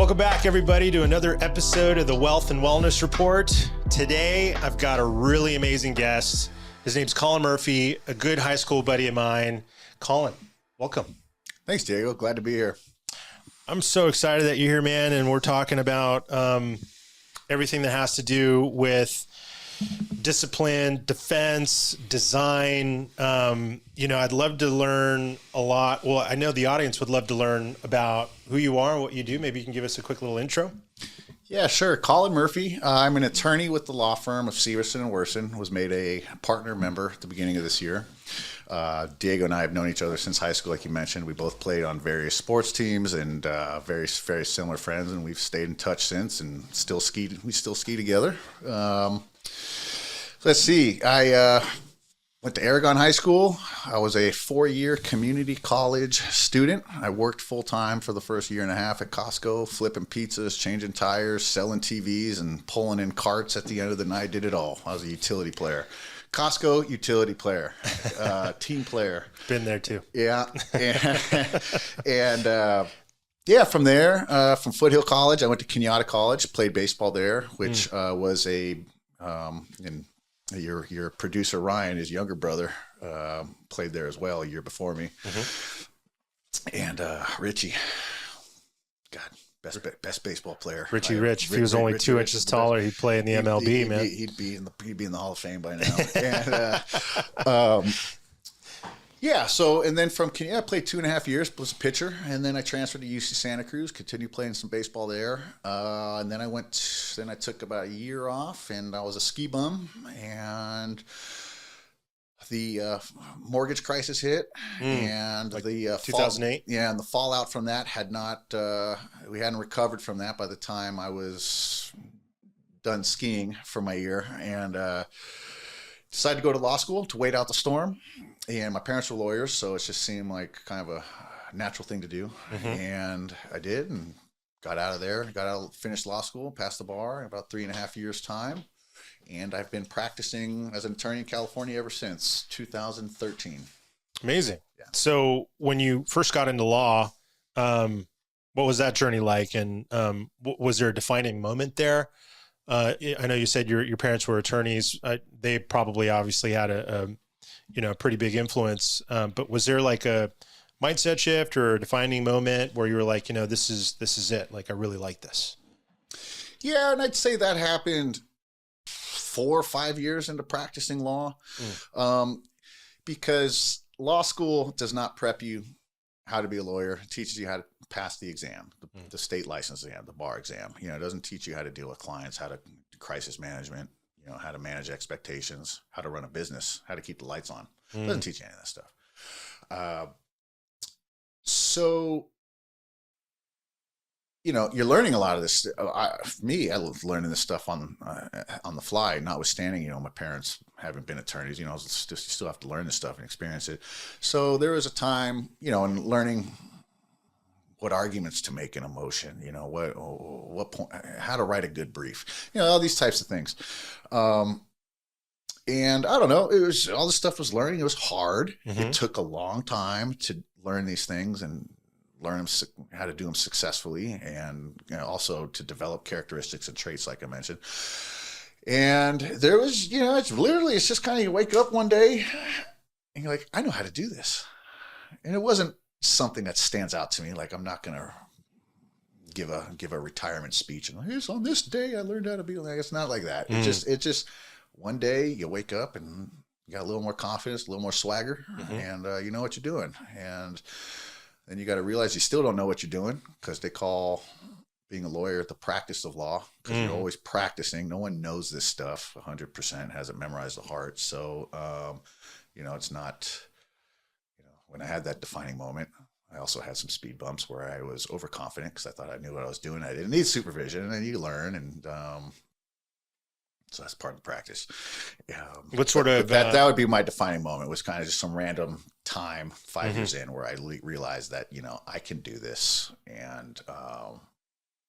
Welcome back, everybody, to another episode of the Wealth and Wellness Report. Today, I've got a really amazing guest. His name's Colin Murphy, a good high school buddy of mine. Colin, welcome. Thanks, Diego. Glad to be here. I'm so excited that you're here, man, and we're talking about everything that has to do with discipline, defense, design. I'd love to learn a lot. Well, I know the audience would love to learn about who you are and what you do. Maybe you can give us a quick little intro. Yeah, sure. Colin Murphy. I'm an attorney with the law firm of Seaverson Werson. Was made a partner member at the beginning of this year. Diego and I have known each other since high school, like you mentioned. We both played on various sports teams and very similar friends, and we've stayed in touch since and still ski. We still ski together. Let's see. I went to Aragon High School. I was a 4-year community college student. I worked full-time for the first year and a half at Costco, flipping pizzas, changing tires, selling TVs, and pulling in carts at the end of the night. Did it all. I was a utility player. Costco utility player, team player. Been there too. Yeah. From there, from Foothill College, I went to Kenyatta College, played baseball there, which was your producer, Ryan, his younger brother, played there as well a year before me. Mm-hmm. And Richie, God, best baseball player. Richie Rich. If he was only 2 inches taller, he'd play in the MLB, man. He'd be in the Hall of Fame by now. And then from Kenyatta, I played 2.5 years, was a pitcher, and then I transferred to UC Santa Cruz, continued playing some baseball there. And then I took about a year off, and I was a ski bum, and the mortgage crisis hit, and like the 2008. And the fallout from that we hadn't recovered from that by the time I was done skiing for my year, and decided to go to law school to wait out the storm. And my parents were lawyers, so it just seemed like kind of a natural thing to do. Mm-hmm. And I did, and got out of there, finished law school, passed the bar in about 3.5 years' time. And I've been practicing as an attorney in California ever since 2013. Amazing. Yeah. So when you first got into law, what was that journey like? And was there a defining moment there? I know you said your parents were attorneys. They probably obviously had a pretty big influence. But was there like a mindset shift or a defining moment where you were like, this is it. Like, I really like this. Yeah. And I'd say that happened 4 or 5 years into practicing law, because law school does not prep you how to be a lawyer. It teaches you how to pass the exam, the state license exam, the bar exam. It doesn't teach you how to deal with clients, how to do crisis management, how to manage expectations, how to run a business, how to keep the lights on. It doesn't teach you any of that stuff. You're learning a lot of this. For me, I was learning this stuff on the fly, notwithstanding, my parents haven't been attorneys, you still have to learn this stuff and experience it. So there was a time, in learning what arguments to make in a motion, what point, how to write a good brief, all these types of things. And I don't know, it was, all this stuff was learning. It was hard. Mm-hmm. It took a long time to learn these things and learn them, how to do them successfully, and also to develop characteristics and traits, like I mentioned. And there was, it's just kind of, you wake up one day and you're like, I know how to do this. And it wasn't something that stands out to me. Like, I'm not going to give a retirement speech and here's on this day I learned how to be like. It's not like that. It just one day you wake up and you got a little more confidence, a little more swagger, and you know what you're doing. And then you got to realize you still don't know what you're doing, because they call being a lawyer the practice of law, because you're always practicing. No one knows this stuff 100%, hasn't memorized the heart. So, it's not, when I had that defining moment, I also had some speed bumps where I was overconfident because I thought I knew what I was doing. I didn't need supervision, and then you learn, and so that's part of the practice. What sort of that would be my defining moment? Was kind of just some random time 5 years in where I realized that I can do this, and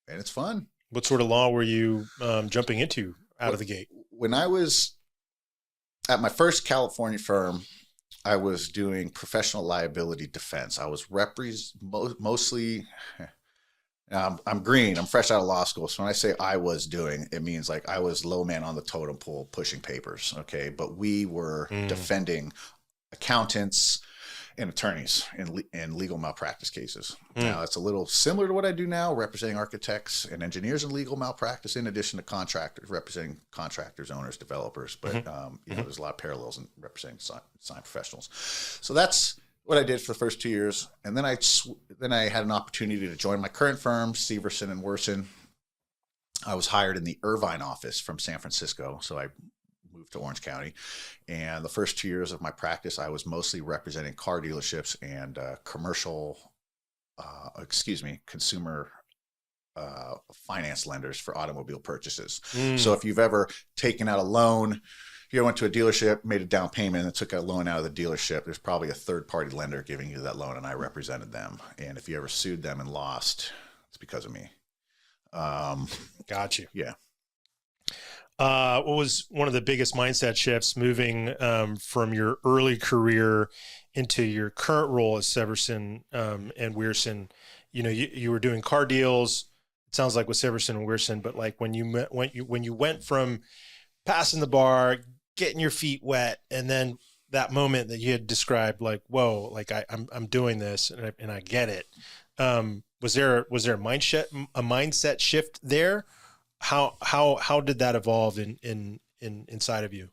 it's fun. What sort of law were you jumping into out of the gate? When I was at my first California firm, I was doing professional liability defense. I was mostly I'm green. I'm fresh out of law school. So when I say I was doing, it means like I was low man on the totem pole pushing papers. Okay. But we were defending accountants and attorneys in legal malpractice cases. Now, it's a little similar to what I do now, representing architects and engineers in legal malpractice, in addition to contractors, representing contractors, owners, developers. But you know, there's a lot of parallels in representing design professionals. So that's what I did for the first 2 years. And then I had an opportunity to join my current firm, Seaverson and Werson. I was hired in the Irvine office from San Francisco. So I moved to Orange County. And the first 2 years of my practice, I was mostly representing car dealerships and consumer finance lenders for automobile purchases. So if you've ever taken out a loan, you went to a dealership, made a down payment, and took a loan out of the dealership, there's probably a third-party lender giving you that loan, and I represented them. And if you ever sued them and lost, it's because of me. Got you. Yeah. What was one of the biggest mindset shifts moving from your early career into your current role as Seaverson and Werson? You know, you were doing car deals. It sounds like with Seaverson and Werson, but like when you went from passing the bar, getting your feet wet, and then that moment that you had described, like, whoa, like I'm doing this and I get it. Was there a mindset shift there? How did that evolve in inside of you?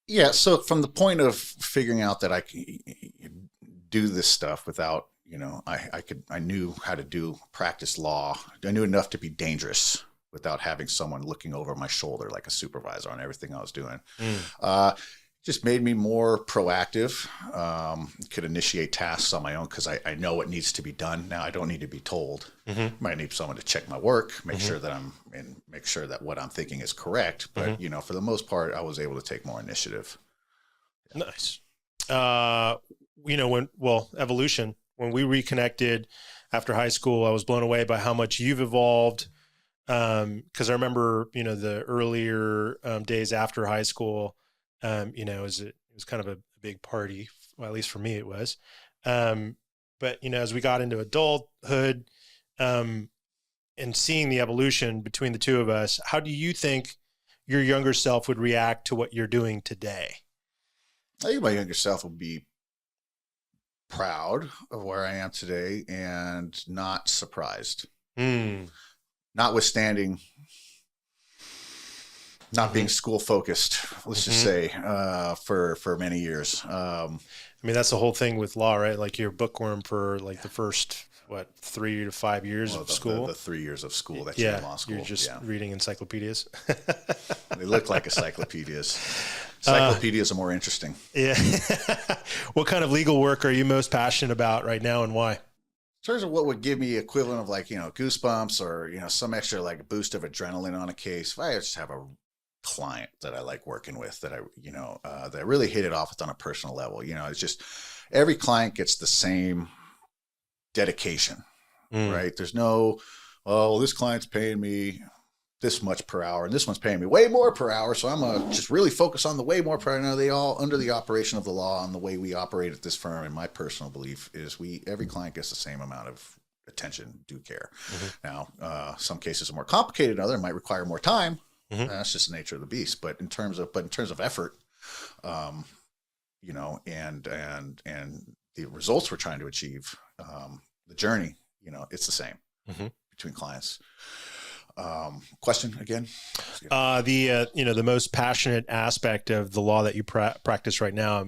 Yeah. So from the point of figuring out that I can do this stuff without, you know, I knew how to do practice law. I knew enough to be dangerous without having someone looking over my shoulder like a supervisor on everything I was doing. Just made me more proactive, could initiate tasks on my own because I know what needs to be done. Now I don't need to be told. Might need someone to check my work, make sure that what I'm thinking is correct. But you know, for the most part, I was able to take more initiative. Nice. You know, evolution, when we reconnected after high school, I was blown away by how much you've evolved. Cause I remember, you know, the earlier days after high school, you know, it was kind of a big party. Well, at least for me, it was. But you know, as we got into adulthood, and seeing the evolution between the two of us, how do you think your younger self would react to what you're doing today? I think my younger self would be proud of where I am today and not surprised. Notwithstanding not being school focused, let's just say, for many years. I mean, that's the whole thing with law, right? Like you're a bookworm for like the first, 3 to 5 years of school? The 3 years of school that you're in law school. You're just reading encyclopedias. They look like encyclopedias. Encyclopedias are more interesting. Yeah. What kind of legal work are you most passionate about right now and why? In terms of what would give me equivalent of like, you know, goosebumps or, you know, some extra like boost of adrenaline on a case, if I just have a client that I like working with that that really hit it off with on a personal level, you know, it's just every client gets the same dedication, right? There's no, oh, this client's paying me this much per hour and this one's paying me way more per hour. So I'm going to just really focus on the way more per hour. Now they all under the operation of the law and the way we operate at this firm. And my personal belief is every client gets the same amount of attention, due care. Now, some cases are more complicated. Other might require more time. That's just the nature of the beast. But in terms of effort, you know, and the results we're trying to achieve, the journey, you know, it's the same between clients. Question again? The most passionate aspect of the law that you practice right now,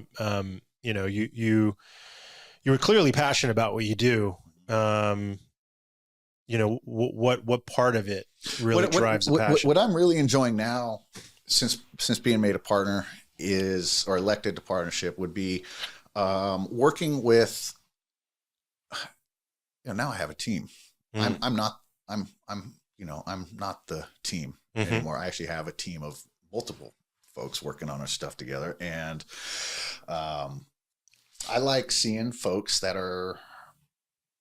you know, you were clearly passionate about what you do. You know, what part of it really drives the passion? What I'm really enjoying now, since being made a partner or elected to partnership, would be working with. You know, now I have a team. I'm not the team anymore. I actually have a team of multiple folks working on our stuff together, and I like seeing folks that are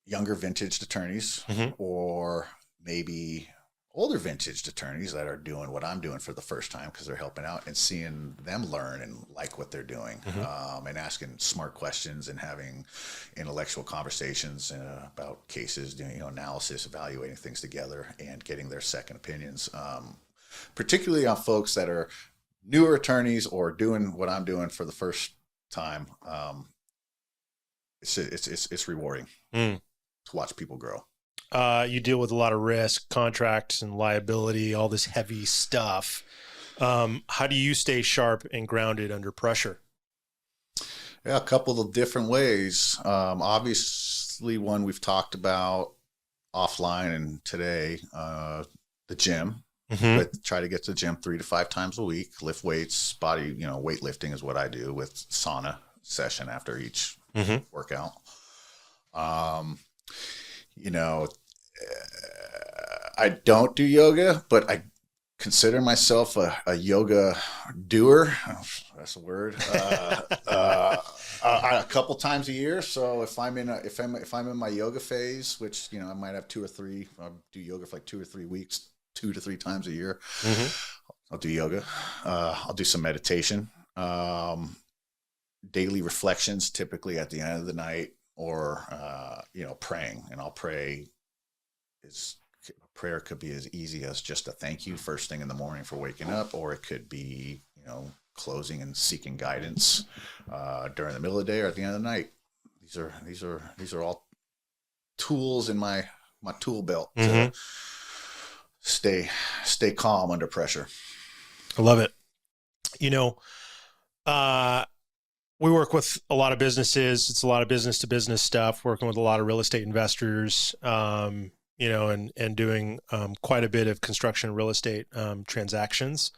younger vintage attorneys or maybe older vintage attorneys that are doing what I'm doing for the first time because they're helping out, and seeing them learn and like what they're doing, and asking smart questions and having intellectual conversations about cases, doing analysis, evaluating things together, and getting their second opinions, particularly on folks that are newer attorneys or doing what I'm doing for the first time. It's rewarding to watch people grow. You deal with a lot of risk, contracts and liability, all this heavy stuff. How do you stay sharp and grounded under pressure? Yeah, a couple of different ways. Obviously, one we've talked about offline and today, the gym. But try to get to the gym 3 to 5 times a week, lift weights, body, weightlifting is what I do with sauna session after each workout. I don't do yoga, but I consider myself a yoga doer. That's a word. A couple times a year. So if I'm in my yoga phase, which I might have 2 or 3, I'll do yoga for like 2 or 3 weeks, 2 to 3 times a year. I'll do yoga. I'll do some meditation. Daily reflections, typically at the end of the night, or praying. And I'll pray. Prayer could be as easy as just a thank you first thing in the morning for waking up, or it could be closing and seeking guidance during the middle of the day or at the end of the night. These are all tools in my tool belt to stay calm under pressure. I love it. We work with a lot of businesses. It's a lot of business to business stuff, working with a lot of real estate investors, and doing quite a bit of construction real estate transactions.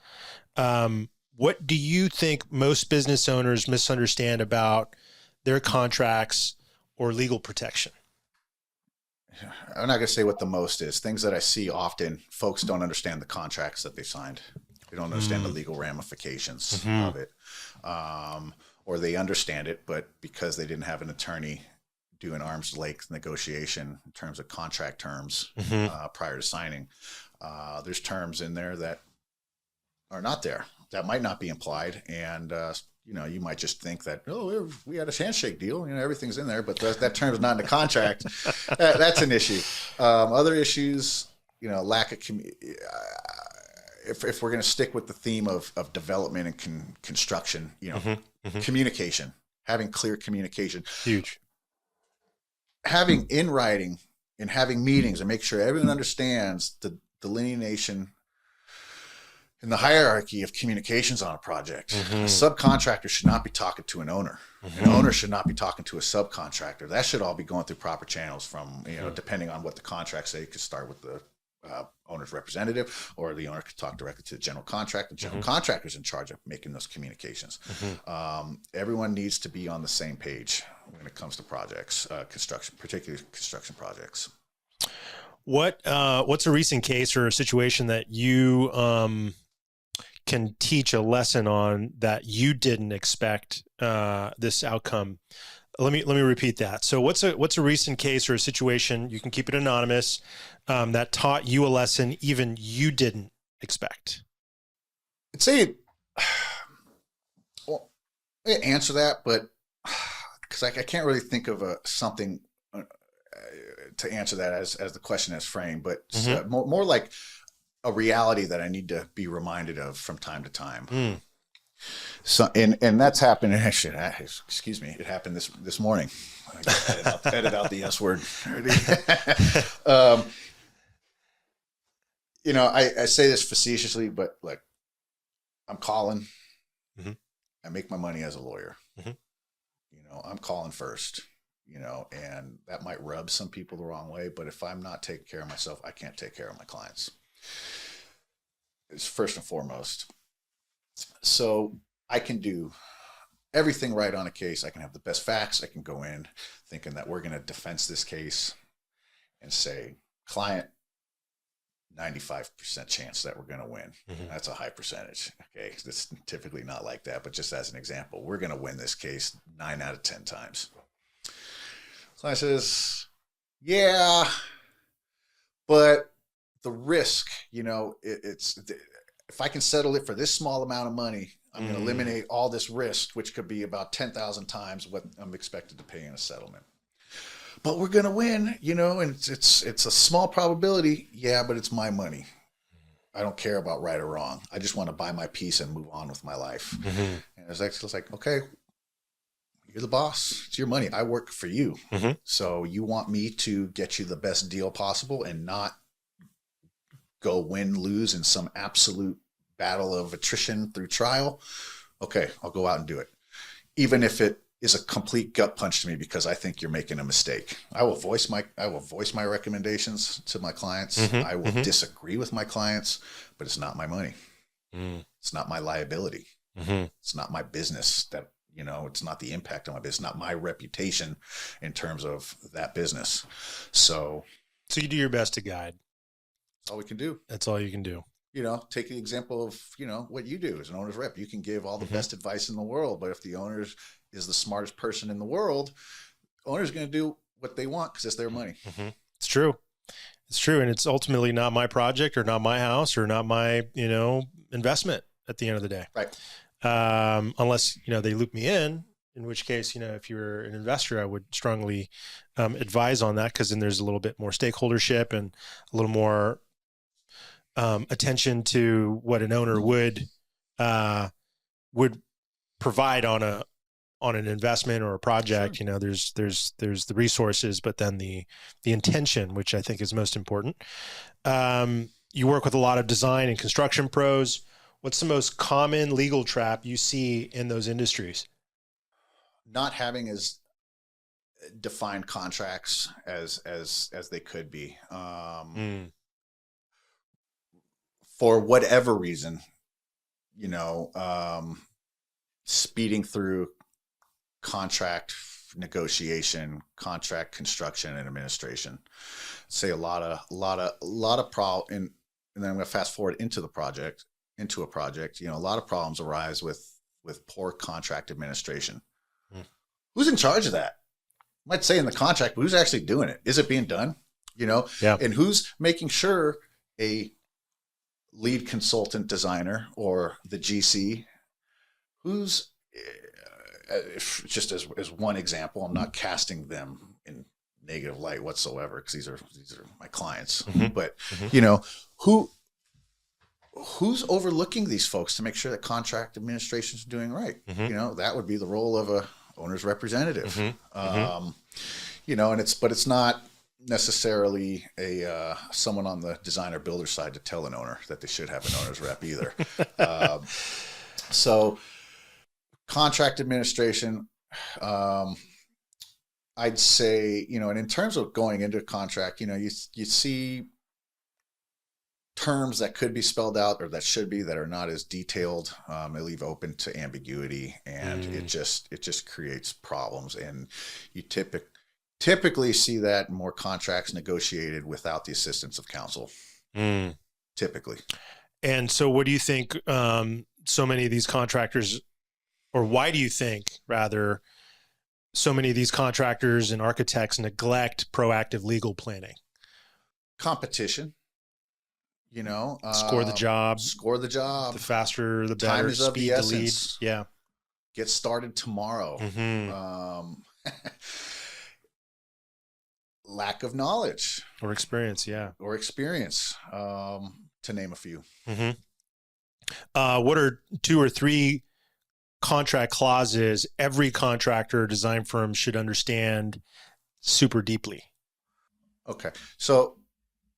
What do you think most business owners misunderstand about their contracts or legal protection? I'm not going to say what the most is. Things that I see often, folks don't understand the contracts that they signed. They don't understand the legal ramifications of it. Or they understand it, but because they didn't have an attorney do an arm's length negotiation in terms of contract terms prior to signing, there's terms in there that are not there, that might not be implied. And, you might just think that, we had a handshake deal, everything's in there, but that term is not in the contract. That's an issue. Other issues, lack of if we're going to stick with the theme of development and construction, communication, having clear communication, huge. Having in writing and having meetings and make sure everyone understands the delineation and the hierarchy of communications on a project. A subcontractor should not be talking to an owner. An owner should not be talking to a subcontractor. That should all be going through proper channels from, depending on what the contracts say. You could start with the owner's representative, or the owner could talk directly to the general contractor. The general contractor is in charge of making those communications. Everyone needs to be on the same page when it comes to projects, construction, particularly construction projects. What's a recent case or a situation that you can teach a lesson on that you didn't expect this outcome? Let me repeat that. So what's a recent case or a situation, you can keep it anonymous, that taught you a lesson even you didn't expect? I'd say, I answer that, but because I can't really think of something to answer that as the question is framed, but more like a reality that I need to be reminded of from time to time. So, and that's happened. Actually, excuse me, it happened this morning. I gotta edit out the S word. I say this facetiously, but like, I'm Colin. I make my money as a lawyer. I'm Colin first. And that might rub some people the wrong way, but if I'm not taking care of myself, I can't take care of my clients. It's first and foremost. So I can do everything right on a case. I can have the best facts. I can go in thinking that we're going to defense this case and say, client, 95% chance that we're going to win. That's a high percentage. Okay. It's typically not like that, but just as an example, we're going to win this case 9 out of 10 times. Client says, yeah, but the risk, it's if I can settle it for this small amount of money, I'm going to eliminate all this risk, which could be about 10,000 times what I'm expected to pay in a settlement. But we're going to win, and it's a small probability. Yeah, but it's my money. I don't care about right or wrong. I just want to buy my piece and move on with my life. And it's like, okay, you're the boss. It's your money. I work for you. So you want me to get you the best deal possible and not go win, lose in some absolute battle of attrition through trial. Okay, I'll go out and do it. Even if it is a complete gut punch to me because I think you're making a mistake. I will voice my recommendations to my clients. I will disagree with my clients, but it's not my money. It's not my liability. It's not my business that, it's not the impact on my business, not my reputation in terms of that business. So you do your best to guide. That's all we can do. That's all you can do. Take the example of, what you do as an owner's rep. You can give all the best advice in the world, but if the owner is the smartest person in the world, the owner's going to do what they want because it's their money. It's true. It's true. And it's ultimately not my project or not my house or not my, investment at the end of the day. Right. Unless, they loop me in which case, if you're an investor, I would strongly advise on that, because then there's a little bit more stakeholdership and a little more attention to what an owner would provide on an investment or a project. Sure. There's the resources, but then the intention, which I think is most important. You work with a lot of design and construction pros. What's the most common legal trap you see in those industries? Not having as defined contracts as they could be. For whatever reason, speeding through contract negotiation, contract construction, and administration. Say a lot of problem, and then I'm going to fast forward into a project. A lot of problems arise with poor contract administration. Who's in charge of that? I might say in the contract, but who's actually doing it? Is it being done? Yeah. And who's making sure a lead consultant designer or the GC, who's just as one example, I'm not casting them in negative light whatsoever, because these are my clients. But who's overlooking these folks to make sure that contract administration is doing right? That would be the role of a owner's representative. And it's not necessarily someone on the designer builder side to tell an owner that they should have an owner's rep either. So contract administration, I'd say, and in terms of going into a contract, you see terms that could be spelled out or that should be, that are not as detailed. They leave open to ambiguity, and it just creates problems. And you typically see that in more contracts negotiated without the assistance of counsel. Typically. And so what do you think so many of these contractors, or why do you think rather so many of these contractors and architects neglect proactive legal planning? Competition. Score the job. The faster, the better. Time is of the essence. The lead. Yeah. Get started tomorrow. Lack of knowledge or experience. Yeah. To name a few. What are 2 or 3 contract clauses every contractor or design firm should understand super deeply? Okay. So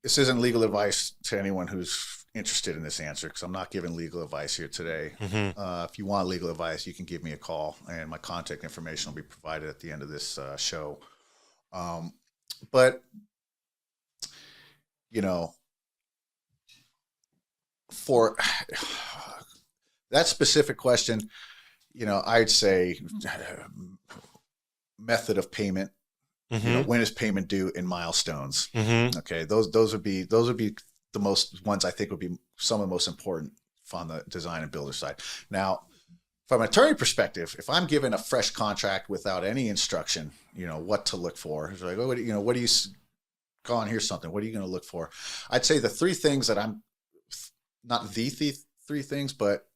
this isn't legal advice to anyone who's interested in this answer, because I'm not giving legal advice here today. If you want legal advice, you can give me a call, and my contact information will be provided at the end of this show. But, for that specific question, I'd say method of payment. When is payment due in milestones? Okay, those would be the most ones I think would be some of the most important on the design and builder side. Now, from an attorney perspective, if I'm given a fresh contract without any instruction, what to look for, it's like, what do you Colin, here's something. What are you going to look for? I'd say the three things that I'm not the three things, but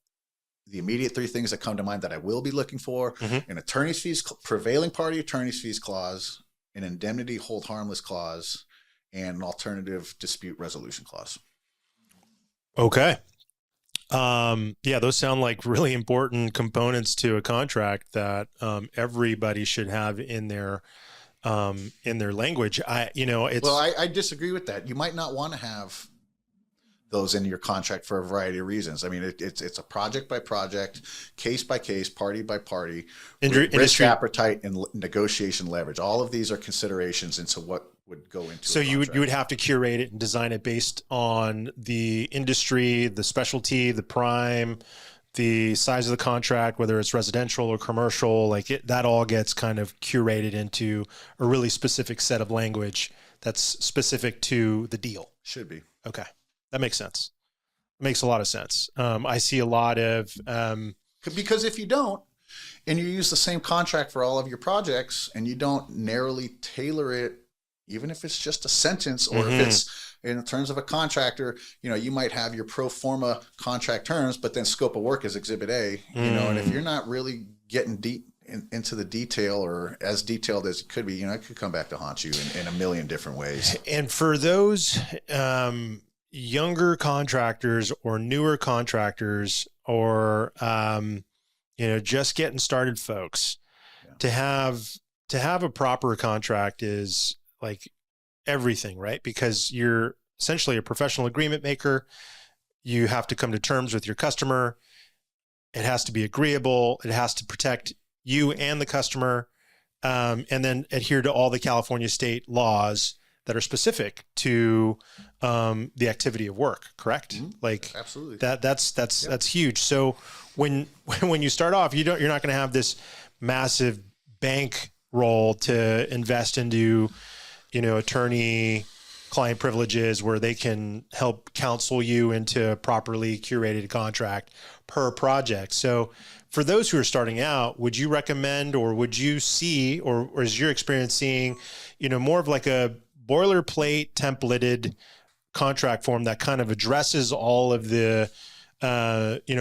the immediate three things that come to mind that I will be looking for: an attorney's fees, prevailing party attorney's fees clause, an indemnity hold harmless clause, and an alternative dispute resolution clause. Okay. Yeah, those sound like really important components to a contract that everybody should have in their language. I disagree with that. You might not want to have those in your contract for a variety of reasons. I mean, it's a project by project, case by case, party by party, risk appetite and negotiation leverage. All of these are considerations into what would go into. So you would have to curate it and design it based on the industry, the specialty, the prime, the size of the contract, whether it's residential or commercial. That all gets kind of curated into a really specific set of language that's specific to the deal. Should be. Okay. That makes sense. Makes a lot of sense. I see a lot of because if you don't, and you use the same contract for all of your projects, and you don't narrowly tailor it, even if it's just a sentence, or if it's in terms of a contractor, you might have your pro forma contract terms, but then scope of work is Exhibit A. And if you're not really getting deep into the detail, or as detailed as it could be, it could come back to haunt you in a million different ways. And for those younger contractors or newer contractors, or just getting started folks, to have a proper contract is like everything, right? Because you're essentially a professional agreement maker. You have to come to terms with your customer. It has to be agreeable. It has to protect you and the customer, and then adhere to all the California state laws that are specific to the activity of work, correct? Absolutely. That's huge. So when you start off, you're not going to have this massive bank roll to invest into, attorney client privileges where they can help counsel you into a properly curated contract per project. So for those who are starting out, would you recommend, or would you see, or is your experience seeing, more of like a boilerplate templated contract form that kind of addresses all of the,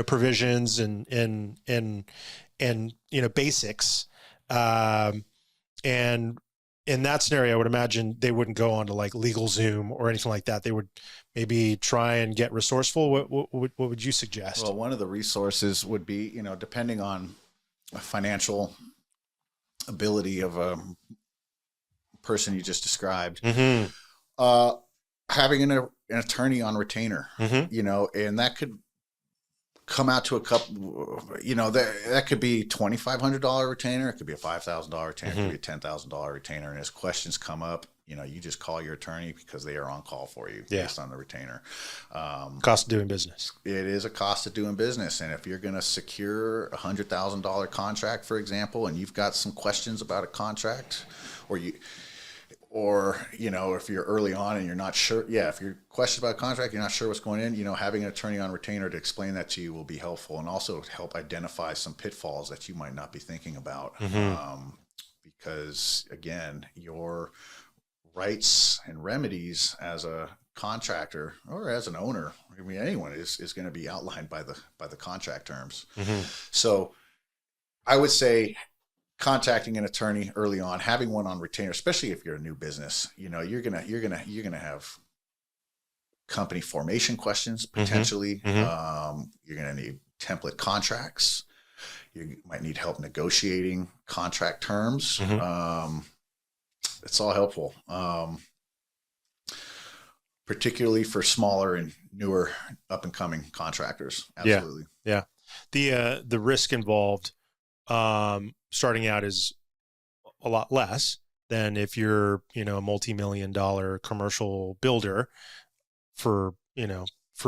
provisions and basics. And in that scenario, I would imagine they wouldn't go on to like LegalZoom or anything like that. They would maybe try and get resourceful. What would you suggest? Well, one of the resources would be, depending on a financial ability of a person you just described, having an attorney on retainer, and that could come out to a couple, that could be $2,500 retainer. It could be a $5,000 retainer. It could be a $10,000 retainer. And as questions come up, you just call your attorney because they are on call for you based on the retainer. Cost of doing business. It is a cost of doing business. And if you're going to secure a $100,000 contract, for example, and you've got some questions about a contract, or if you're early on and you're not sure, if you're questioned about a contract, you're not sure what's going in, having an attorney on retainer to explain that to you will be helpful, and also help identify some pitfalls that you might not be thinking about. Because again, your rights and remedies as a contractor or as an owner, anyone is going to be outlined by the contract terms. So I would say contacting an attorney early on, having one on retainer, especially if you're a new business, you're gonna have company formation questions potentially. You're gonna need template contracts. You might need help negotiating contract terms. It's all helpful, particularly for smaller and newer up and coming contractors. Absolutely. Yeah. The risk involved starting out is a lot less than if you're, a multi-million-dollar commercial builder. For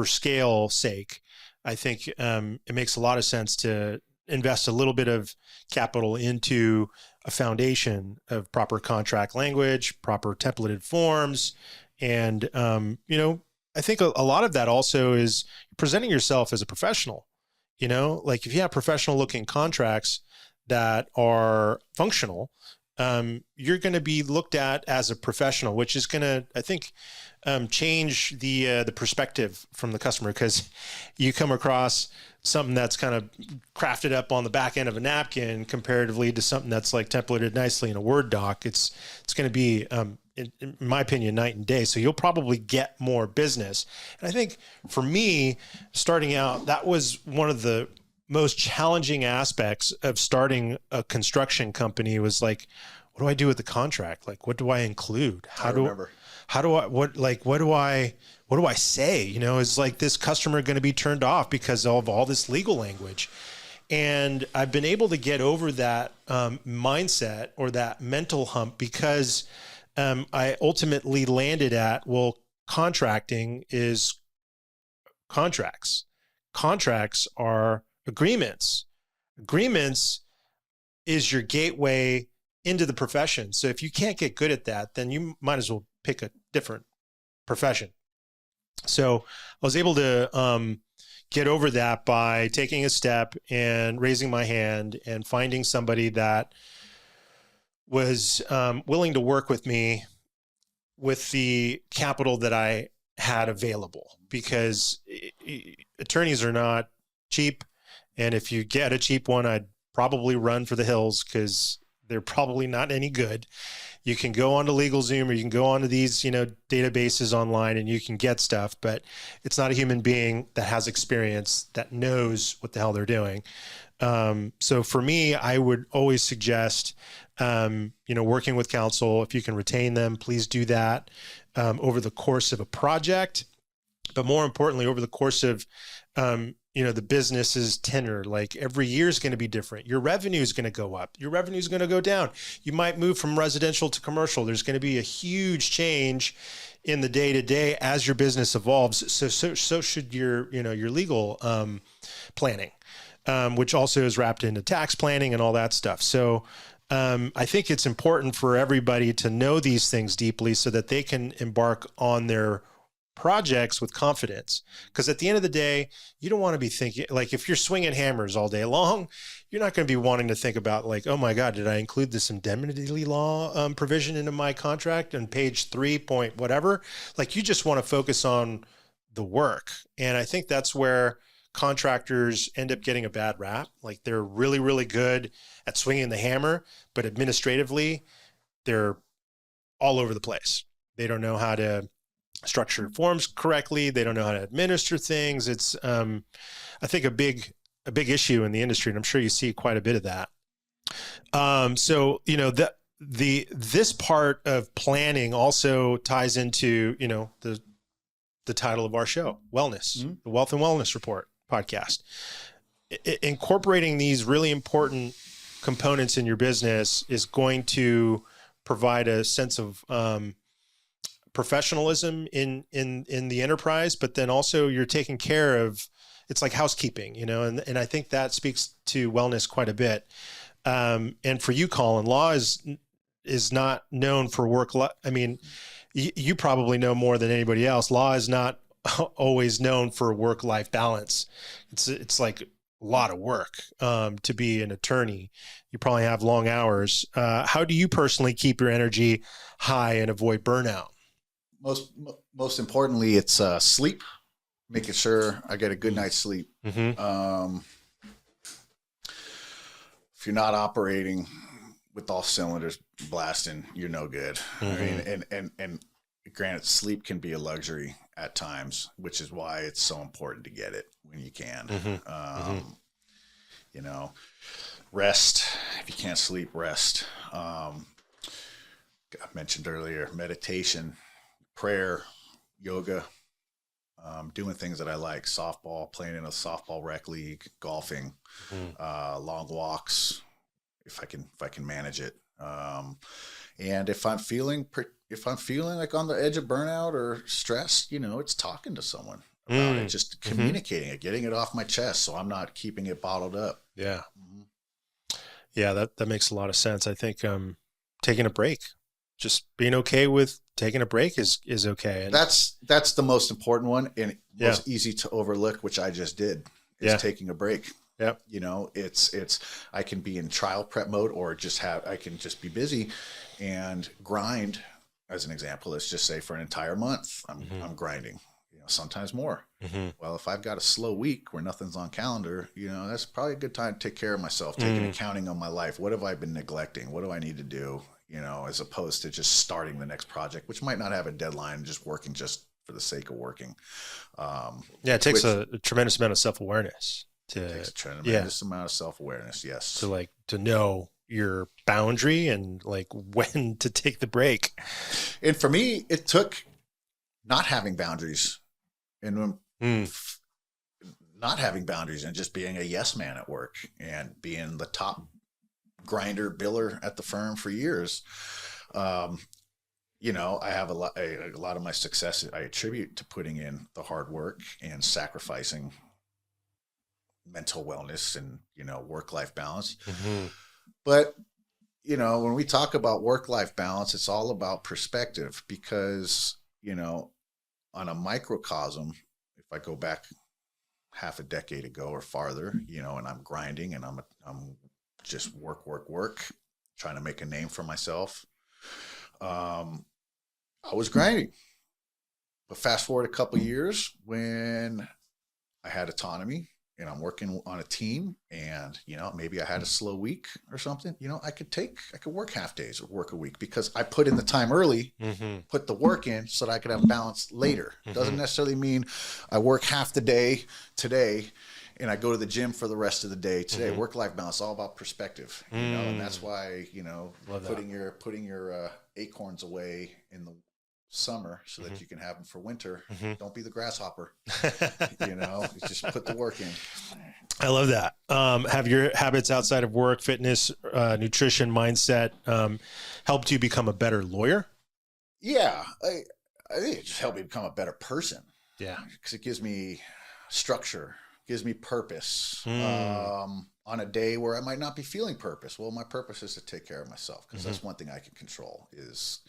scale sake, I think it makes a lot of sense to invest a little bit of capital into a foundation of proper contract language, proper templated forms. And, I think a lot of that also is presenting yourself as a professional. Like if you have professional looking contracts that are functional, you're going to be looked at as a professional, which is going to, I think, change the perspective from the customer, because you come across something that's kind of crafted up on the back end of a napkin comparatively to something that's like templated nicely in a Word doc. It's going to be, in my opinion, night and day. So you'll probably get more business. And I think for me, starting out, that was one of the most challenging aspects of starting a construction company, was like, what do I do with the contract? Like, what do I include? What do I say? You know, is like this customer going to be turned off because of all this legal language? And I've been able to get over that mindset, or that mental hump, because I ultimately landed at, well, contracting is contracts. Contracts are agreements. Agreements is your gateway into the profession. So if you can't get good at that, then you might as well pick a different profession. So I was able to get over that by taking a step and raising my hand and finding somebody that was willing to work with me with the capital that I had available, because attorneys are not cheap. And if you get a cheap one, I'd probably run for the hills, because they're probably not any good. You can go onto LegalZoom, or you can go onto these, databases online, and you can get stuff, but it's not a human being that has experience, that knows what the hell they're doing. So for me, I would always suggest, working with counsel. If you can retain them, please do that over the course of a project, but more importantly, over the course of, the business's tenure. Like, every year is going to be different. Your revenue is going to go up. Your revenue is going to go down. You might move from residential to commercial. There's going to be a huge change in the day-to-day as your business evolves. So should your legal planning, which also is wrapped into tax planning and all that stuff. So I think it's important for everybody to know these things deeply, so that they can embark on their projects with confidence. Because at the end of the day, you don't want to be thinking, like, if you're swinging hammers all day long, you're not going to be wanting to think about, like, oh my God, did I include this indemnity law provision into my contract on page 3 point whatever? Like, you just want to focus on the work. And I think that's where contractors end up getting a bad rap. Like, they're really, really good at swinging the hammer, but administratively, they're all over the place. They don't know how to structure forms correctly. They don't know how to administer things. It's, I think, a big issue in the industry, and I'm sure you see quite a bit of that. So, this part of planning also ties into, the title of our show, Wellness, the Wealth and Wellness Report podcast. Incorporating these really important components in your business is going to provide a sense of professionalism in the enterprise, but then also you're taking care of, it's like housekeeping, and I think that speaks to wellness quite a bit. And for you, Colin, law is not known for work. I mean, you probably know more than anybody else. Law is not always known for work-life balance. It's like a lot of work to be an attorney. You probably have long hours. How do you personally keep your energy high and avoid burnout? Most importantly, it's sleep. Making sure I get a good night's sleep. Mm-hmm. If you're not operating with all cylinders blasting, you're no good. Mm-hmm. I mean, and granted, sleep can be a luxury at times, which is why it's so important to get it when you can. Mm-hmm. Rest. If you can't sleep, rest. I mentioned earlier, meditation, prayer, yoga, doing things that I like, softball, playing in a softball rec league, golfing, long walks, if I can manage it. And if I'm feeling like on the edge of burnout or stress, it's talking to someone about it, just communicating it, getting it off my chest, so I'm not keeping it bottled up. Yeah. Yeah, that makes a lot of sense. I think taking a break, just being okay with taking a break is okay. And that's the most important one, and most easy to overlook, which I just did, is taking a break. Yep. You know, I can be in trial prep mode, or I can just be busy and grind. As an example, let's just say for an entire month, I'm grinding, you know, sometimes more. Well, if I've got a slow week where nothing's on calendar, you know, that's probably a good time to take care of myself, take an accounting of my life. What have I been neglecting? What do I need to do? You know, as opposed to just starting the next project, which might not have a deadline, just working just for the sake of working. It takes a tremendous amount of self-awareness. It takes a tremendous amount of self-awareness. Yes. To know your boundary and like when to take the break. And for me, it took not having boundaries and not having boundaries and just being a yes man at work and being the top grinder biller at the firm for years. You know, I have a lot of my success I attribute to putting in the hard work and sacrificing mental wellness and, you know, work-life balance. But, you know, when we talk about work-life balance, it's all about perspective because, you know, on a microcosm, if I go back half a decade ago or farther, you know, and I'm grinding and I'm just work, trying to make a name for myself. I was grinding. But fast forward a couple of years when I had autonomy and I'm working on a team and, you know, maybe I had a slow week or something, you know, I could work half days or work a week because I put in the time early, put the work in so that I could have balance later. Doesn't necessarily mean I work half the day today and I go to the gym for the rest of the day today. Work-life balance, all about perspective, you know, and that's why, you know, putting your acorns away in the summer so that you can have them for winter. Don't be the grasshopper, you know, just put the work in. I love that. Have your habits outside of work, fitness, nutrition, mindset, helped you become a better lawyer? Yeah. I think it just helped me become a better person. Yeah. Because it gives me structure, gives me purpose. On a day where I might not be feeling purpose. Well, my purpose is to take care of myself because that's one thing I can control is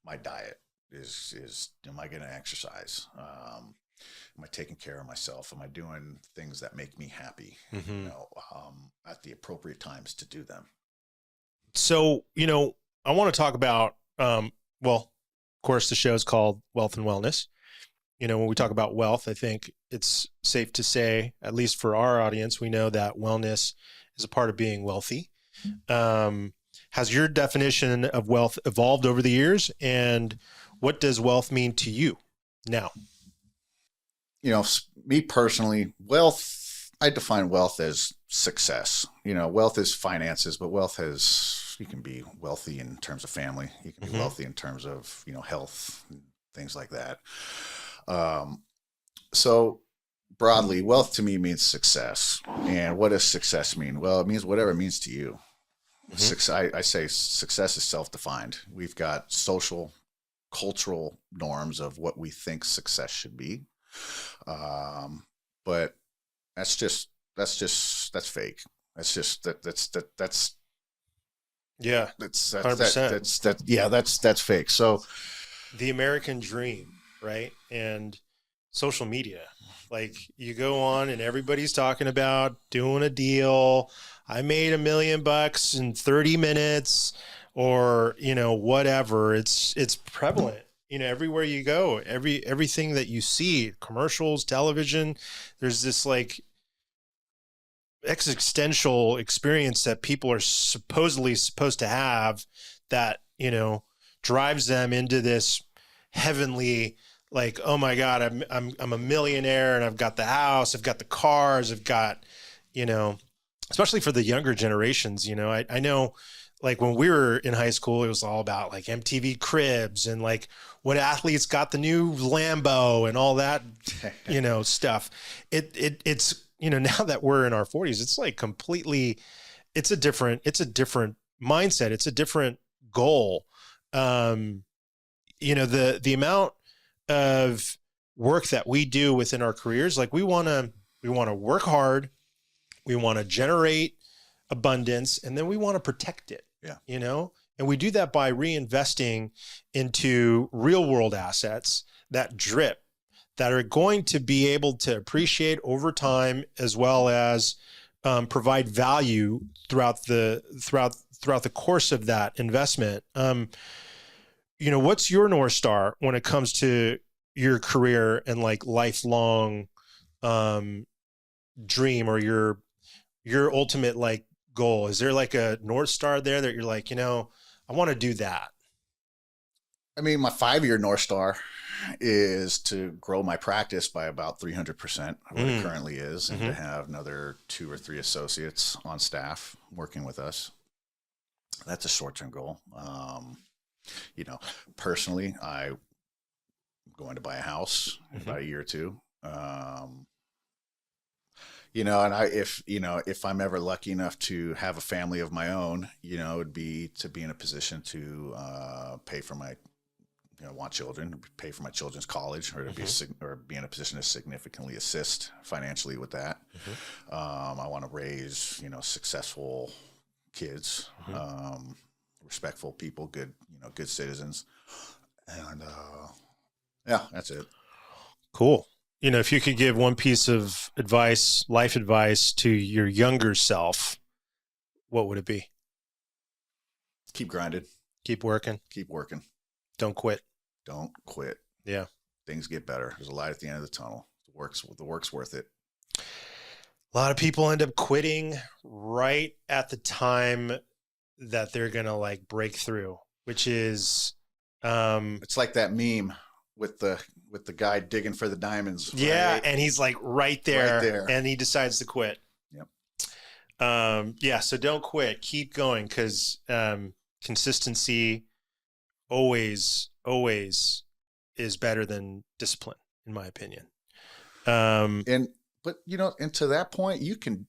my diet. Is am I going to exercise? Am I taking care of myself? Am I doing things that make me happy? You know, at the appropriate times to do them. So, you know, I want to talk about, well, of course, the show is called Wealth and Wellness. You know, when we talk about wealth, I think it's safe to say, at least for our audience, we know that wellness is a part of being wealthy. Has your definition of wealth evolved over the years? And what does wealth mean to you now? You know, me personally, I define wealth as success. You know, wealth is finances, but you can be wealthy in terms of family. You can be wealthy in terms of, you know, health, things like that. So broadly, wealth to me means success. And what does success mean? Well, it means whatever it means to you. I say success is self-defined. We've got social, cultural norms of what we think success should be. But that's fake. That's 100%. That's fake. So the American dream, right? And social media, like you go on and everybody's talking about doing a deal. I made $1 million in 30 minutes or, you know, whatever. It's prevalent, you know, everywhere you go, everything that you see, commercials, television, there's this like existential experience that people are supposedly supposed to have that, you know, drives them into this heavenly, like, oh my God, I'm a millionaire and I've got the house, I've got the cars, I've got, you know, especially for the younger generations, you know, I know like when we were in high school, it was all about like MTV Cribs and like what athletes got the new Lambo and all that, you know, stuff. It's, you know, now that we're in our 40s, it's like completely, it's a different mindset. It's a different goal. You know, the amount of work that we do within our careers, like we want to work hard. We want to generate abundance and then we want to protect it, you know, and we do that by reinvesting into real world assets that drip, that are going to be able to appreciate over time, as well as provide value throughout the course of that investment. What's your North Star when it comes to your career and like lifelong dream, or your ultimate like goal? Is there like a North Star there that you're like, I want to do that? I mean, my 5-year North Star is to grow my practice by about 300% of what it currently is, and to have another 2 or 3 associates on staff working with us. That's a short-term goal. Personally, I'm going to buy a house in about a year or 2. If I'm ever lucky enough to have a family of my own, it would be to be in a position to pay for my, want children, pay for my children's college, or to be in a position to significantly assist financially with that. I want to raise, successful kids, respectful people, good citizens, and yeah, that's it. Cool. If you could give one piece of advice, life advice, to your younger self, what would it be? Keep grinding. Keep working. Keep working. Don't quit. Don't quit. Yeah. Things get better. There's a light at the end of the tunnel. The work's worth it. A lot of people end up quitting right at the time that they're going to like break through, which is, it's like that meme with the guy digging for the diamonds. Yeah. Right? And he's like right there, and he decides to quit. Yep. Yeah. So don't quit, keep going. 'Cause, consistency always is better than discipline, in my opinion. And to that point, you can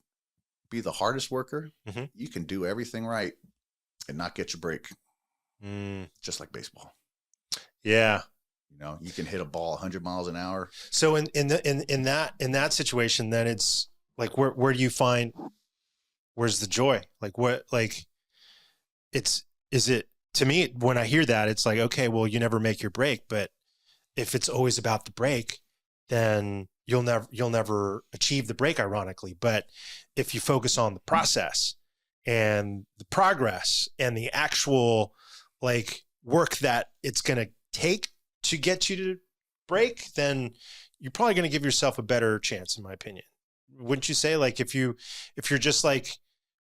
be the hardest worker. You can do everything right and not get your break. Just like baseball. Yeah. You can hit a ball 100 miles an hour. So in that situation, then it's like, where do you find, where's the joy? Like what, like is it, to me, when I hear that, it's like, okay, well, you never make your break, but if it's always about the break, then you'll never achieve the break, ironically. But if you focus on the process and the progress and the actual like work that it's going to take to get you to break, then you're probably going to give yourself a better chance, in my opinion. Wouldn't you say? Like if you're just like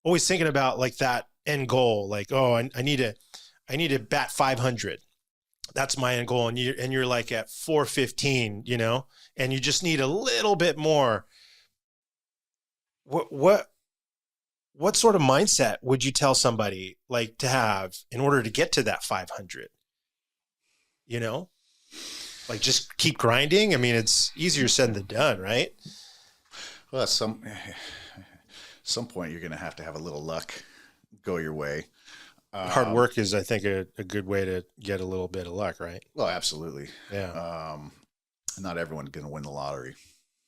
always thinking about like that end goal, like, oh, I need to bat 500. That's my end goal. And you're like at 415, and you just need a little bit more. What sort of mindset would you tell somebody like to have in order to get to that 500? Like just keep grinding. I mean, it's easier said than done, right? Well, at some point you're going to have a little luck go your way. Hard work is, I think, a good way to get a little bit of luck, right? Well, absolutely. Yeah. Not everyone's going to win the lottery.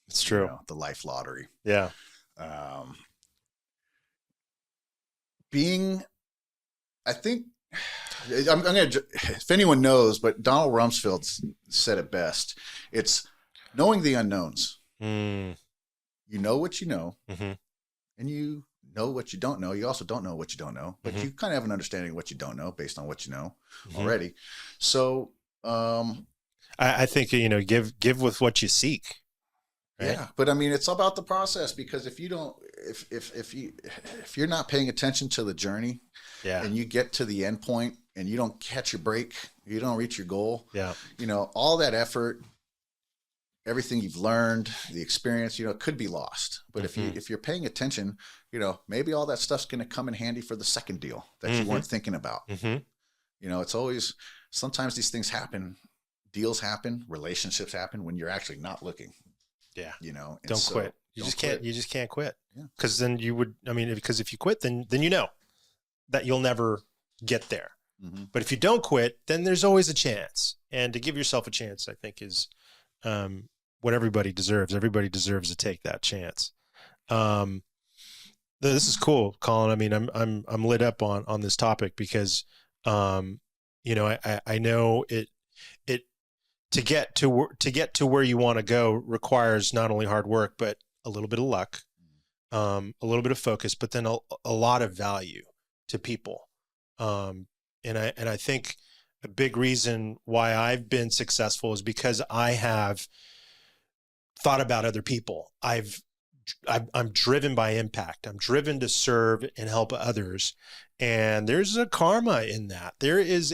It's true. The life lottery. Yeah. I think I'm going to, if anyone knows, but Donald Rumsfeld said it best. It's knowing the unknowns. You know what you know, and you know what you don't know. You also don't know what you don't know, but you kind of have an understanding of what you don't know based on what you know already. So, I think, give with what you seek. Right? Yeah. But I mean, it's about the process, because if you're not paying attention to the journey, and you get to the end point and you don't catch your break, you don't reach your goal. Yeah. All that effort, everything you've learned, the experience, could be lost. But if you're paying attention, maybe all that stuff's going to come in handy for the second deal that you weren't thinking about. It's always, sometimes these things happen, deals happen, relationships happen when you're actually not looking. Yeah. Don't quit. You just can't quit. Yeah. Cause then because if you quit, then you know that you'll never get there. But if you don't quit, then there's always a chance. And to give yourself a chance, I think is, what everybody deserves. Everybody deserves to take that chance. This is cool, Colin. I mean, I'm lit up on this topic because, I know it to get to where you want to go requires not only hard work, but a little bit of luck, a little bit of focus, but then a lot of value to people. And I think a big reason why I've been successful is because I have thought about other people. I'm driven by impact. I'm driven to serve and help others. And there's a karma in that. There is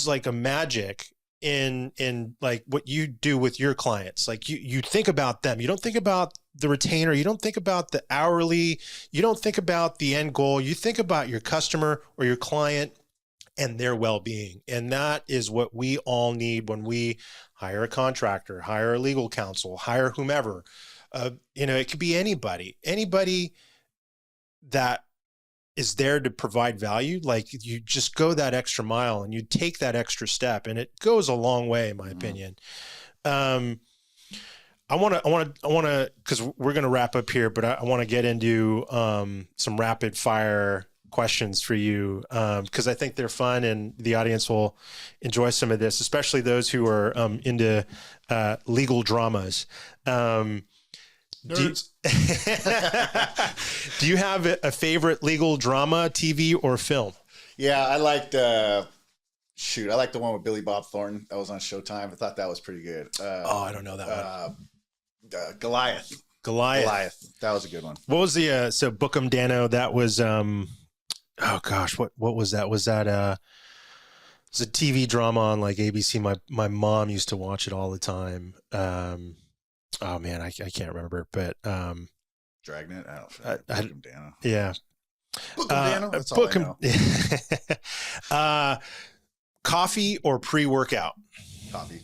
like a magic in like what you do with your clients. Like you think about them. You don't think about the retainer. You don't think about the hourly. You don't think about the end goal. You think about your customer or your client and their well-being. And that is what we all need when we hire a contractor, hire a legal counsel, hire whomever. It could be anybody that is there to provide value. Like you just go that extra mile and you take that extra step, and it goes a long way, in my opinion. I want to, because we're going to wrap up here, but I want to get into some rapid fire questions for you, because I think they're fun and the audience will enjoy some of this, especially those who are into legal dramas. Do you have a favorite legal drama, TV or film? Yeah, I liked I like the one with Billy Bob Thornton that was on Showtime. I thought that was pretty good. I don't know that one. Goliath. That was a good one. What was the so Bookham Dano? That was oh gosh, what was that? Was that it was a TV drama on like ABC? My mom used to watch it all the time. Oh man, I can't remember, but Dragnet. I don't know. Bookham Dano. Yeah. Bookham Dano. That's all I know. Coffee or pre-workout? Coffee.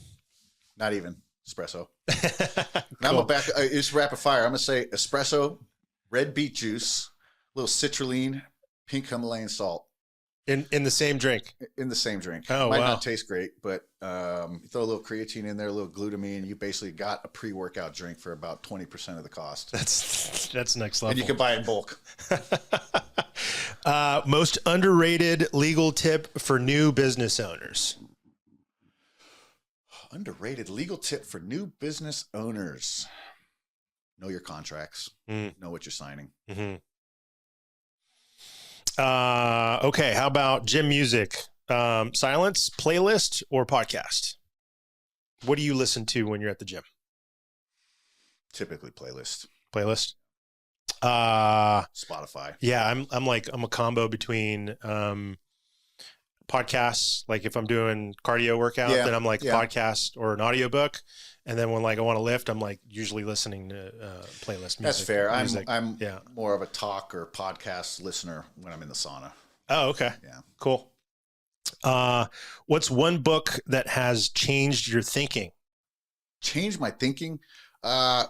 Not even espresso. Cool. Now it's rapid fire. I'm gonna say espresso, red beet juice, a little citrulline, pink Himalayan salt. In the same drink? In the same drink. Oh, Might wow. not taste great, but you throw a little creatine in there, a little glutamine, you basically got a pre-workout drink for about 20% of the cost. That's next level. And you can buy it in bulk. Most underrated legal tip for new business owners? Underrated legal tip for new business owners. Know your contracts. Know what you're signing. Mm-hmm. Okay. How about gym music? Silence, playlist, or podcast? What do you listen to when you're at the gym? Typically playlist. Playlist. Spotify. Yeah, I'm a combo between podcasts. Like if I'm doing cardio workout, then I'm like podcast or an audiobook. And then when I want to lift, I'm like usually listening to playlist music. That's fair. Music. I'm more of a talk or podcast listener when I'm in the sauna. Oh, okay. Yeah. Cool. What's one book that has changed your thinking? Changed my thinking? I'd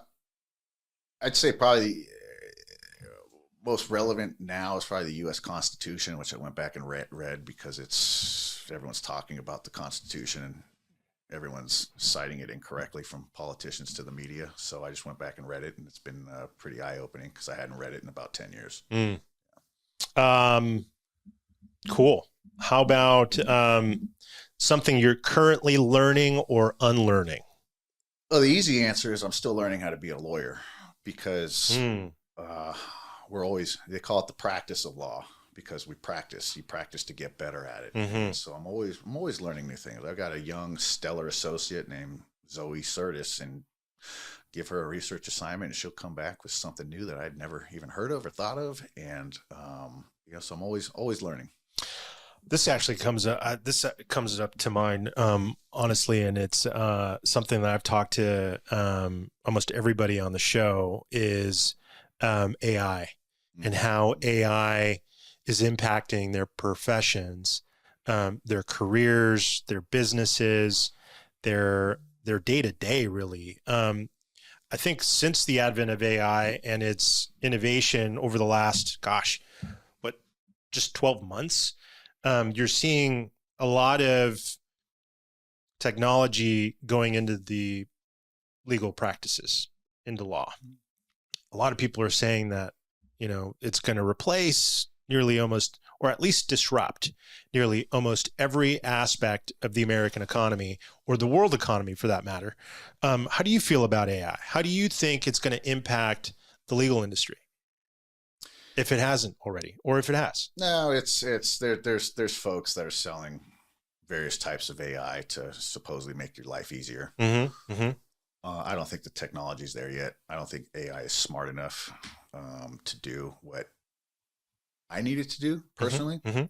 say probably most relevant now is probably the U.S. Constitution, which I went back and read because everyone's talking about the Constitution and everyone's citing it incorrectly from politicians to the media. So I just went back and read it, and it's been pretty eye-opening because I hadn't read it in about 10 years. Cool. How about something you're currently learning or unlearning? Well, the easy answer is I'm still learning how to be a lawyer because they call it the practice of law because you practice to get better at it. Mm-hmm. So I'm always learning new things. I've got a young stellar associate named Zoe Curtis, and give her a research assignment and she'll come back with something new that I'd never even heard of or thought of. And, so I'm always learning. This actually comes up to mind, honestly, and it's something that I've talked to almost everybody on the show is AI and how AI is impacting their professions, their careers, their businesses, their day-to-day, really. I think since the advent of AI and its innovation over the last, just 12 months, you're seeing a lot of technology going into the legal practices, into law. A lot of people are saying that, it's going to replace nearly almost, or at least disrupt nearly almost every aspect of the American economy or the world economy for that matter. How do you feel about AI? How do you think it's going to impact the legal industry? If it hasn't already, or if it has? No, there's folks that are selling various types of AI to supposedly make your life easier. Mm-hmm. Mm-hmm. I don't think the technology's there yet. I don't think AI is smart enough to do what I need it to do personally. Mm-hmm.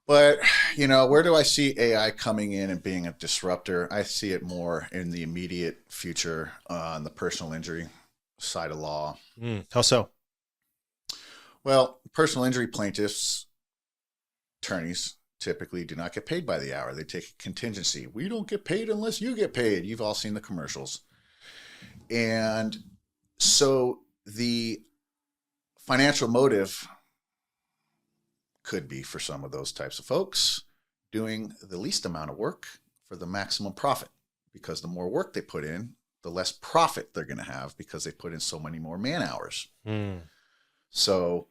But, where do I see AI coming in and being a disruptor? I see it more in the immediate future on the personal injury side of law. How so? Well, personal injury plaintiffs, attorneys, typically do not get paid by the hour. They take a contingency. We don't get paid unless you get paid. You've all seen the commercials. And so the financial motive could be for some of those types of folks doing the least amount of work for the maximum profit, because the more work they put in, the less profit they're going to have because they put in so many more man hours. So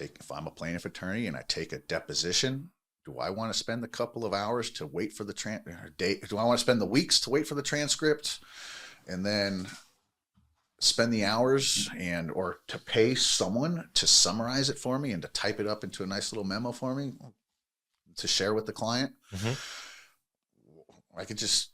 if I'm a plaintiff attorney and I take a deposition, do I want to spend a couple of hours to wait for the do I want to spend the weeks to wait for the transcript and then spend the hours or to pay someone to summarize it for me and to type it up into a nice little memo for me to share with the client? Mm-hmm. I could just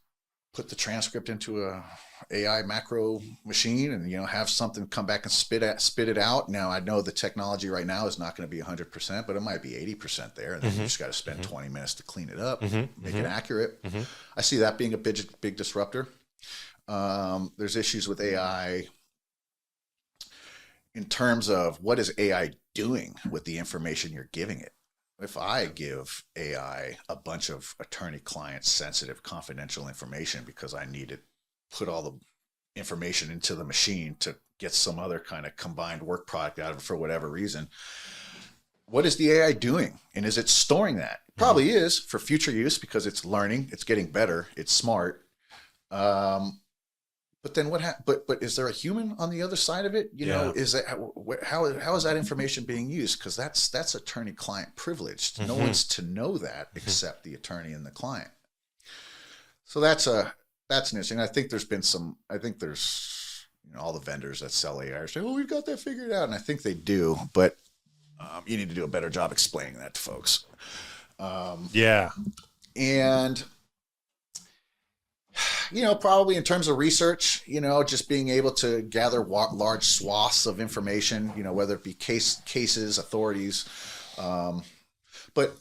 put the transcript into a AI macro machine and, have something come back and spit it out. Now, I know the technology right now is not going to be 100%, but it might be 80% there. And then you just got to spend 20 minutes to clean it up, make it accurate. I see that being a big disruptor. There's issues with AI in terms of what is AI doing with the information you're giving it. If I give AI a bunch of attorney-client sensitive confidential information because I need to put all the information into the machine to get some other kind of combined work product out of it for whatever reason, what is the AI doing? And is it storing that? It probably is for future use because it's learning, it's getting better, it's smart. But then but is there a human on the other side of it? Is that how is that information being used? Because that's attorney-client privileged. No one's to know that except the attorney and the client. So that's an interesting. I think there's all the vendors that sell AI are saying, "Oh, we've got that figured out," and I think they do, but you need to do a better job explaining that to folks. And probably in terms of research, just being able to gather large swaths of information, whether it be cases, authorities. But,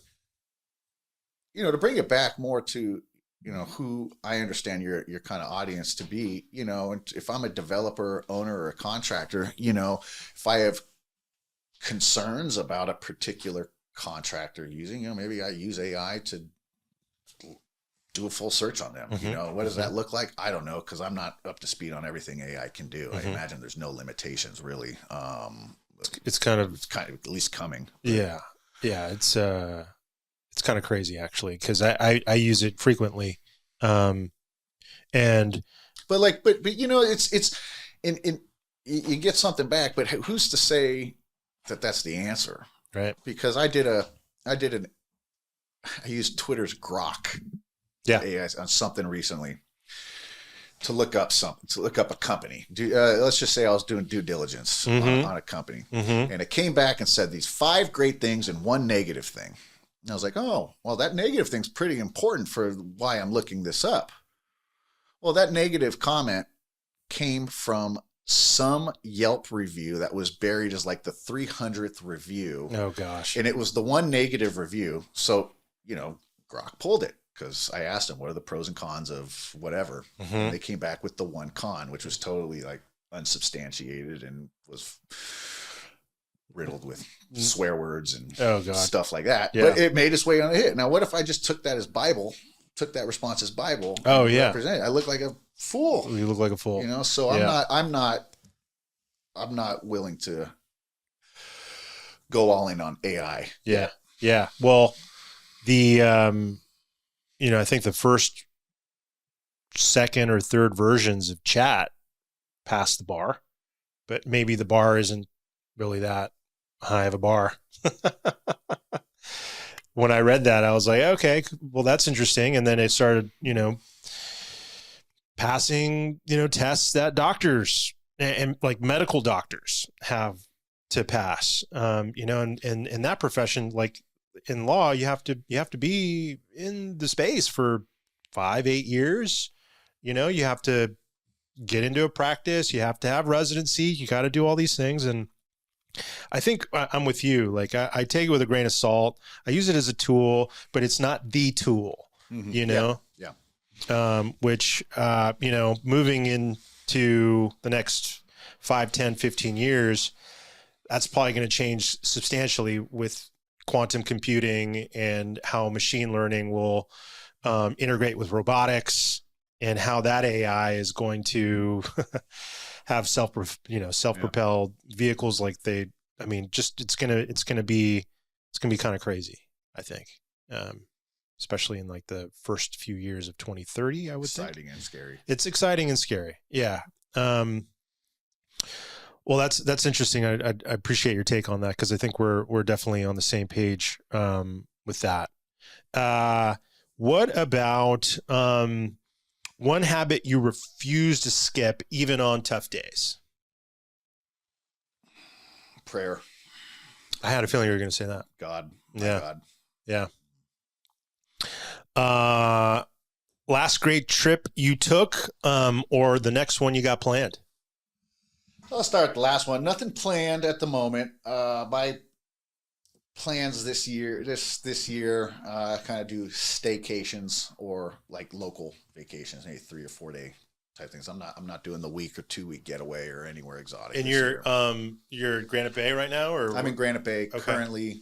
to bring it back more to, who I understand your kind of audience to be, and if I'm a developer, owner, or a contractor, if I have concerns about a particular contractor using, maybe I use AI to do a full search on them. What does that look like? I don't know, because I'm not up to speed on everything AI can do. I imagine there's no limitations really. It's kind of at least coming. Yeah. It's kind of crazy actually, because I use it frequently. But it's you get something back, but who's to say that that's the answer? Right. Because I used Twitter's Grok. AI on something recently to look up a company. Let's just say I was doing due diligence on a company, and it came back and said these 5 great things and 1 negative thing. And I was like, oh, well, that negative thing's pretty important for why I'm looking this up. Well, that negative comment came from some Yelp review that was buried as like the 300th review. Oh gosh. And it was the one negative review. So, Grok pulled it. Because I asked them, what are the pros and cons of whatever? And they came back with the 1 con, which was totally like unsubstantiated and was riddled with swear words and stuff like that. Yeah. But it made its way on a hit. Now, what if I just took that as Bible, took that response as Bible? Oh, yeah. Represented it? I look like a fool. You look like a fool. So I'm not willing to go all in on AI. Yeah. Yeah. Well, I think the first, second, or third versions of chat passed the bar, but maybe the bar isn't really that I have a bar. When I read that, I was like, okay, well, that's interesting. And then it started, passing, tests that doctors and like medical doctors have to pass, and in that profession, like in law, you have to be in the space for 5-8 years. You have to get into a practice. You have to have residency. You got to do all these things. And I think I'm with you. Like I take it with a grain of salt. I use it as a tool, but it's not the tool, Yeah. which, moving into the next 5, 10, 15 years, that's probably going to change substantially with quantum computing and how machine learning will integrate with robotics, and how that AI is going to have self-propelled vehicles. Like it's going to be kind of crazy, I think. Especially in like the first few years of 2030, I would think. Exciting and scary. It's exciting and scary. Yeah. Well, that's interesting. I appreciate your take on that, because I think we're definitely on the same page with that. What about one habit you refuse to skip even on tough days? Prayer. I had a feeling you were going to say that. God. Yeah. God. Yeah. Last great trip you took, or the next one you got planned? I'll start with the last one. Nothing planned at the moment. My plans this year, kind of do staycations or like local vacations, maybe 3 or 4 day type things. I'm not doing the week or 2 week getaway or anywhere exotic. And you're in Granite Bay right now, or I'm in Granite Bay Okay. currently.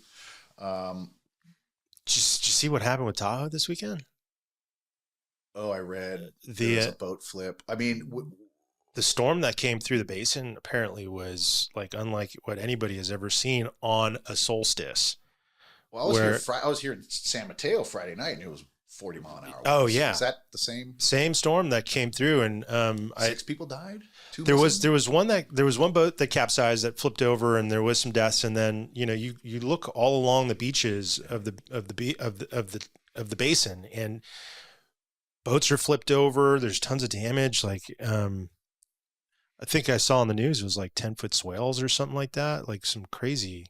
Did you see what happened with Tahoe this weekend? I read there was a boat flip. I mean, the storm that came through the basin apparently was like unlike what anybody has ever seen on a solstice. Well, I was here in San Mateo Friday night, and it was 40-mile-an-hour. Oh yeah, is that the same storm that came through? And 6 people died. There was one boat that capsized, that flipped over, and there was some deaths. And then you look all along the beaches of the basin, and boats are flipped over. There's tons of damage. Like I think I saw on the news it was like 10-foot swales or something like that. Like some crazy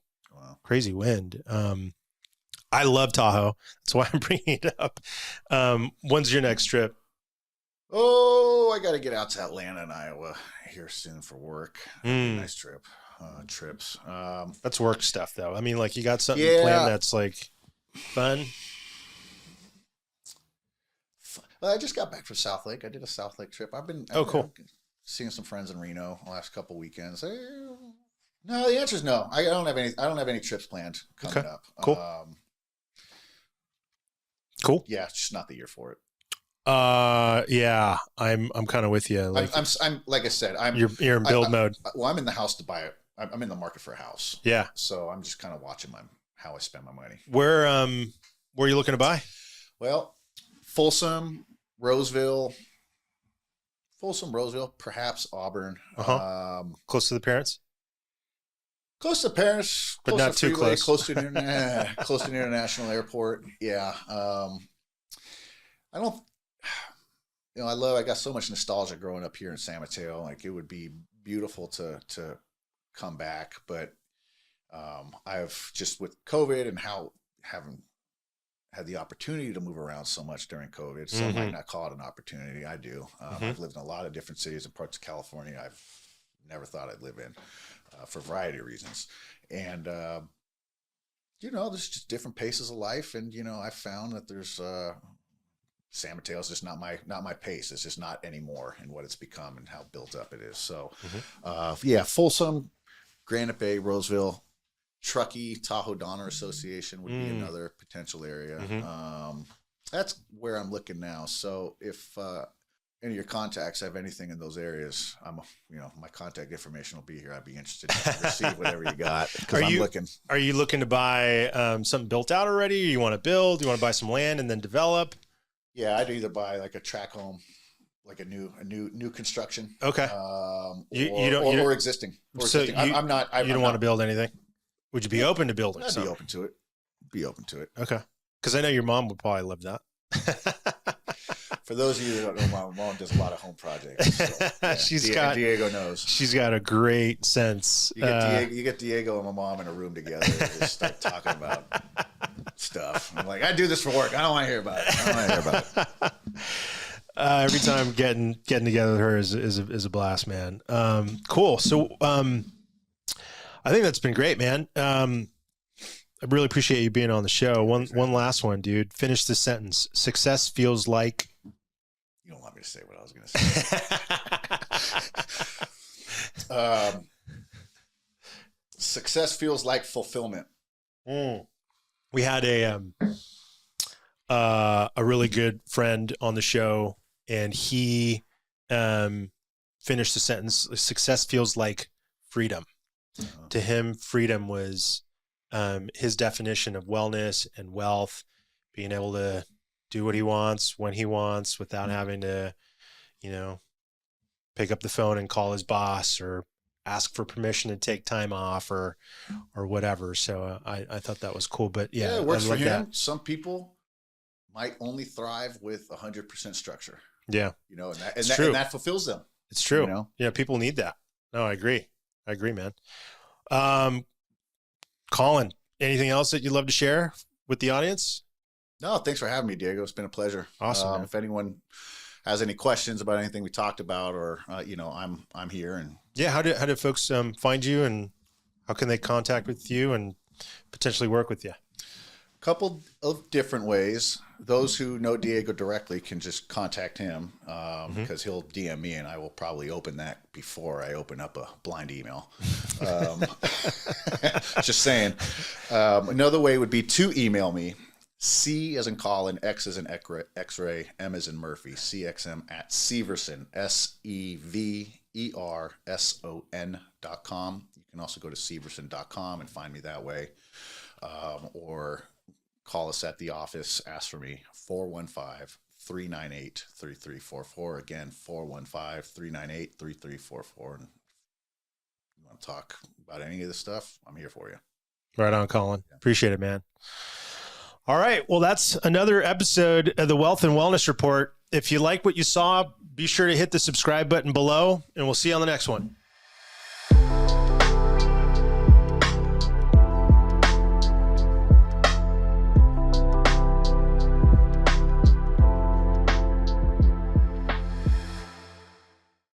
wind. I love Tahoe. That's why I'm bringing it up. When's your next trip? I got to get out to Atlanta and Iowa here soon for work. Nice trip. Trips. That's work stuff, though. I mean, like you got something planned that's like fun. Well, I just got back from South Lake. I did a South Lake trip. I've been cool. Seeing some friends in Reno the last couple weekends. No, the answer is no. I don't have any trips planned coming up. Cool. Cool. Yeah, it's just not the year for it. Yeah, I'm kind of with you. Like I'm like I said, you're in build mode. I'm in the house to buy it. I'm in the market for a house. Yeah. So I'm just kind of watching how I spend my money. Where are you looking to buy? Well, Folsom, Roseville, perhaps Auburn. Close to the parents? Close to the parents, but not too close. Close to an international airport. Yeah. I don't. I got so much nostalgia growing up here in San Mateo. Like it would be beautiful to come back, but I've just with COVID and how haven't had the opportunity to move around so much during COVID. Some might not call it an opportunity. I do. I've lived in a lot of different cities and parts of California I've never thought I'd live in for a variety of reasons. And, there's just different paces of life. And, I found that there's San Mateo is just not my pace. It's just not anymore in what it's become and how built up it is. So, Folsom, Granite Bay, Roseville, Truckee, Tahoe Donner Association would be another potential area. That's where I'm looking now. So if any of your contacts have anything in those areas, my contact information will be here. I'd be interested to receive whatever you got. Are you looking to buy something built out already? You want to build? You want to buy some land and then develop? Yeah, I'd either buy like a tract home, like a new construction. Okay. Or existing. So you don't want to build anything? Would you be open to building? I'd be open to it. Be open to it. Okay. Because I know your mom would probably love that. For those of you that don't know, my mom does a lot of home projects. So, yeah. Diego knows. She's got a great sense. You get Diego and my mom in a room together and just start talking about stuff. I'm like, I do this for work. I don't want to hear about it. Every time getting together with her is a blast, man. Cool. So I think that's been great, man. I really appreciate you being on the show. One last one, dude. Finish the sentence. Success feels like. You don't want me to say what I was going to say. Success feels like fulfillment. We had a really good friend on the show, and he finished the sentence. Success feels like freedom. To him, freedom was his definition of wellness and wealth, being able to do what he wants when he wants without having to, pick up the phone and call his boss or ask for permission to take time off or whatever. So I thought that was cool, but yeah, it works for him. That. Some people might only thrive with 100% structure. Yeah. And that fulfills them. It's true. Yeah. People need that. No, I agree, man. Colin, anything else that you'd love to share with the audience? No, thanks for having me, Diego. It's been a pleasure. Awesome. If anyone has any questions about anything we talked about, or I'm here. And yeah, how do folks find you, and how can they contact with you and potentially work with you? A couple of different ways. Those who know Diego directly can just contact him because he'll DM me, and I will probably open that before I open up a blind email. Just saying. Another way would be to email me. C as in Colin, X as in X-ray, M as in Murphy, CXM at Seaverson, SEVERSON.com. You can also go to Seaverson.com and find me that way. Or call us at the office, ask for me, 415-398-3344. Again, 415-398-3344. And you want to talk about any of this stuff, I'm here for you. Right on, Colin. Yeah. Appreciate it, man. All right. Well, that's another episode of the Wealth and Wellness Report. If you like what you saw, be sure to hit the subscribe button below, and we'll see you on the next one.